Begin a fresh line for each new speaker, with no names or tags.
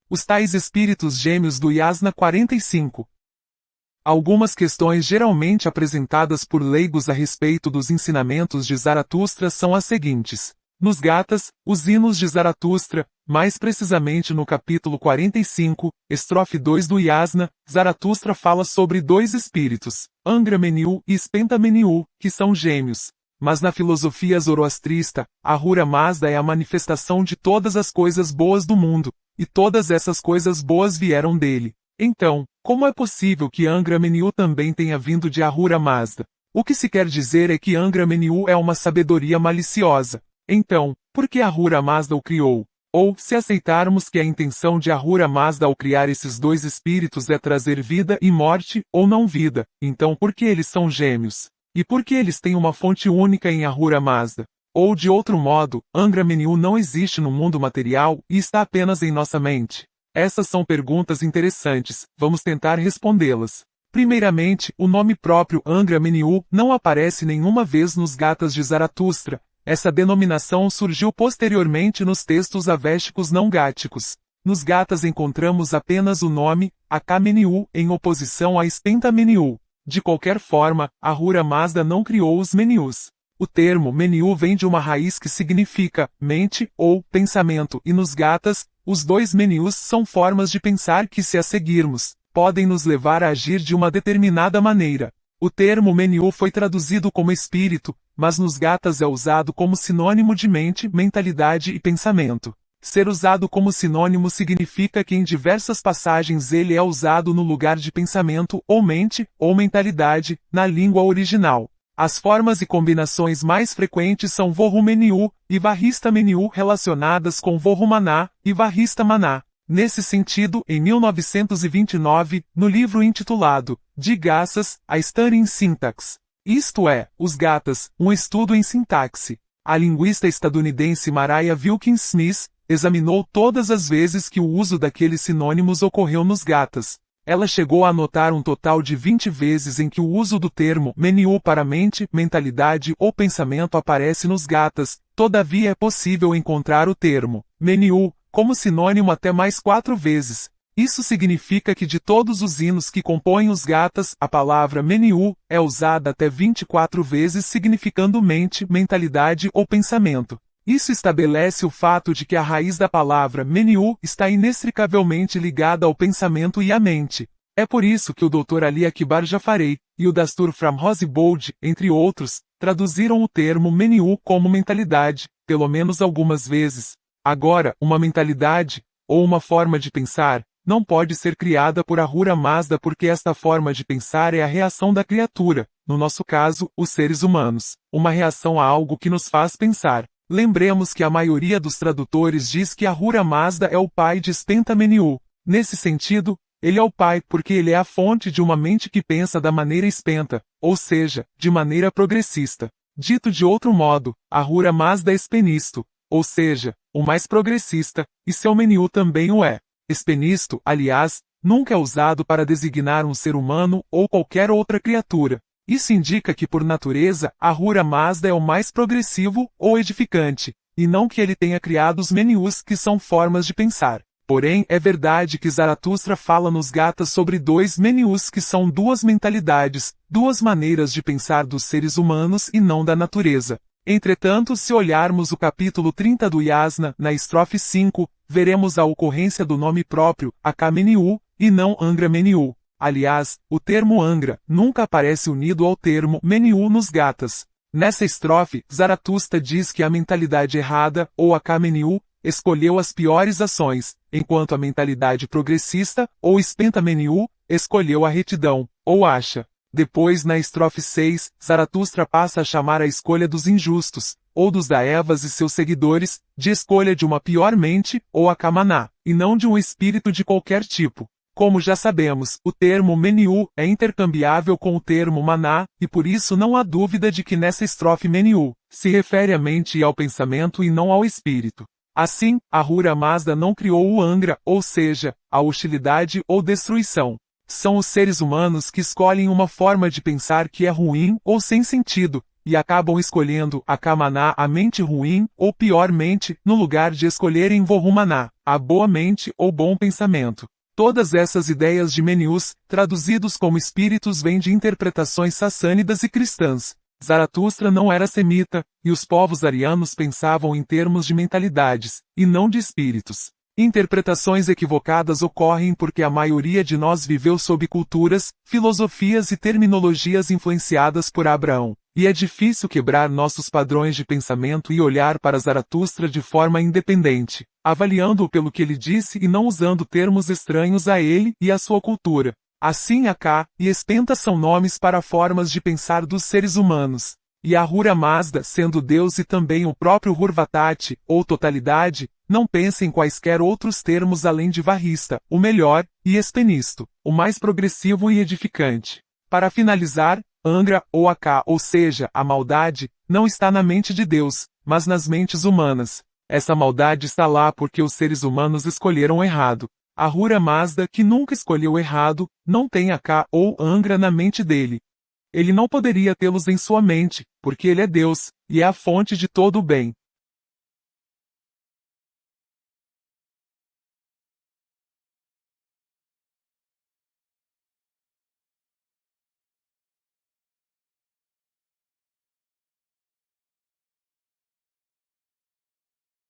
os tais espíritos gêmeos do Yasna 45. Algumas questões geralmente apresentadas por leigos a respeito dos ensinamentos de Zaratustra são as seguintes. Nos Gathas, os hinos de Zaratustra, mais precisamente no capítulo 45, estrofe 2 do Yasna, Zaratustra fala sobre dois espíritos, Angra Mainyu e Spenta Mainyu, que são gêmeos. Mas na filosofia zoroastrista, Ahura Mazda é a manifestação de todas as coisas boas do mundo, e todas essas coisas boas vieram dele. Então, como é possível que Angra Mainyu também tenha vindo de Ahura Mazda? O que se quer dizer é que Angra Mainyu é uma sabedoria maliciosa. Então, por que Ahura Mazda o criou? Ou, se aceitarmos que a intenção de Ahura Mazda ao criar esses dois espíritos é trazer vida e morte, ou não vida, então por que eles são gêmeos? E por que eles têm uma fonte única em Ahura Mazda? Ou de outro modo, Angra Mainyu não existe no mundo material e está apenas em nossa mente? Essas são perguntas interessantes, vamos tentar respondê-las. Primeiramente, o nome próprio Angra Mainyu não aparece nenhuma vez nos Gathas de Zaratustra. Essa denominação surgiu posteriormente nos textos avésticos não gáticos. Nos Gathas encontramos apenas o nome, Aka Mainyu, em oposição a Spenta Mainyu. De qualquer forma, Ahura Mazda não criou os Mainyus. O termo Mainyu vem de uma raiz que significa mente ou pensamento, e nos Gathas, os dois Mainyus são formas de pensar que, se as seguirmos, podem nos levar a agir de uma determinada maneira. O termo Mainyu foi traduzido como espírito, mas nos Gathas é usado como sinônimo de mente, mentalidade e pensamento. Ser usado como sinônimo significa que em diversas passagens ele é usado no lugar de pensamento, ou mente, ou mentalidade, na língua original. As formas e combinações mais frequentes são Vohu Mainyu e Vahista Mainyu relacionadas com Vohu Maná e Vahista Maná. Nesse sentido, em 1929, no livro intitulado De Gathas, a Study in Syntax, isto é, os Gathas, um estudo em sintaxe, a linguista estadunidense Mariah Wilkins Smith examinou todas as vezes que o uso daqueles sinônimos ocorreu nos Gathas. Ela chegou a anotar um total de 20 vezes em que o uso do termo Mainyu para mente, mentalidade ou pensamento aparece nos Gathas. Todavia é possível encontrar o termo Mainyu como sinônimo até mais 4 vezes. Isso significa que de todos os hinos que compõem os Gathas, a palavra Mainyu é usada até 24 vezes significando mente, mentalidade ou pensamento. Isso estabelece o fato de que a raiz da palavra Mainyu está inextricavelmente ligada ao pensamento e à mente. É por isso que o Dr. Ali Akbar Jafarei e o Dastur Framrozibold, entre outros, traduziram o termo Mainyu como mentalidade, pelo menos algumas vezes. Agora, uma mentalidade, ou uma forma de pensar, não pode ser criada por Ahura Mazda porque esta forma de pensar é a reação da criatura, no nosso caso, os seres humanos, uma reação a algo que nos faz pensar. Lembremos que a maioria dos tradutores diz que Ahura Mazda é o pai de Spenta Mainyu. Nesse sentido, ele é o pai porque ele é a fonte de uma mente que pensa da maneira Spenta, ou seja, de maneira progressista. Dito de outro modo, Ahura Mazda é Spenisto, ou seja, o mais progressista, e seu Mainyu também o é. Spenisto, aliás, nunca é usado para designar um ser humano ou qualquer outra criatura. Isso indica que por natureza, Ahura Mazda é o mais progressivo ou edificante, e não que ele tenha criado os Mainyus que são formas de pensar. Porém, é verdade que Zaratustra fala nos Gathas sobre dois Mainyus que são duas mentalidades, duas maneiras de pensar dos seres humanos e não da natureza. Entretanto, se olharmos o capítulo 30 do Yasna, na estrofe 5, veremos a ocorrência do nome próprio, Aka Mainyu, e não Angra Mainyu. Aliás, o termo Angra nunca aparece unido ao termo Mainyu nos Gathas. Nessa estrofe, Zaratustra diz que a mentalidade errada, ou Aka Mainyu, escolheu as piores ações, enquanto a mentalidade progressista, ou Spenta Mainyu, escolheu a retidão, ou acha. Depois, na estrofe 6, Zaratustra passa a chamar a escolha dos injustos, ou dos Daevas e seus seguidores, de escolha de uma pior mente, ou Aka Maná, e não de um espírito de qualquer tipo. Como já sabemos, o termo Mainyu é intercambiável com o termo Maná, e por isso não há dúvida de que nessa estrofe Mainyu se refere à mente e ao pensamento e não ao espírito. Assim, Ahura Mazda não criou o Angra, ou seja, a hostilidade ou destruição. São os seres humanos que escolhem uma forma de pensar que é ruim ou sem sentido, e acabam escolhendo Akamaná, a mente ruim, ou piormente, no lugar de escolherem Vohumaná, a boa mente ou bom pensamento. Todas essas ideias de Menius, traduzidos como espíritos, vêm de interpretações sassânidas e cristãs. Zaratustra não era semita, e os povos arianos pensavam em termos de mentalidades, e não de espíritos. Interpretações equivocadas ocorrem porque a maioria de nós viveu sob culturas, filosofias e terminologias influenciadas por Abraão, e é difícil quebrar nossos padrões de pensamento e olhar para Zaratustra de forma independente, avaliando-o pelo que ele disse e não usando termos estranhos a ele e à sua cultura. Assim Aká e Espenta são nomes para formas de pensar dos seres humanos. E Ahura Mazda, sendo Deus e também o próprio Hurvatati, ou totalidade, não pensa em quaisquer outros termos além de Varrista, o melhor, e Espenisto, o mais progressivo e edificante. Para finalizar, Angra, ou Aká, ou seja, a maldade, não está na mente de Deus, mas nas mentes humanas. Essa maldade está lá porque os seres humanos escolheram errado. Ahura Mazda, que nunca escolheu errado, não tem Aká ou Angra na mente dele. Ele não poderia tê-los em sua mente, porque ele é Deus, e é a fonte de todo o bem.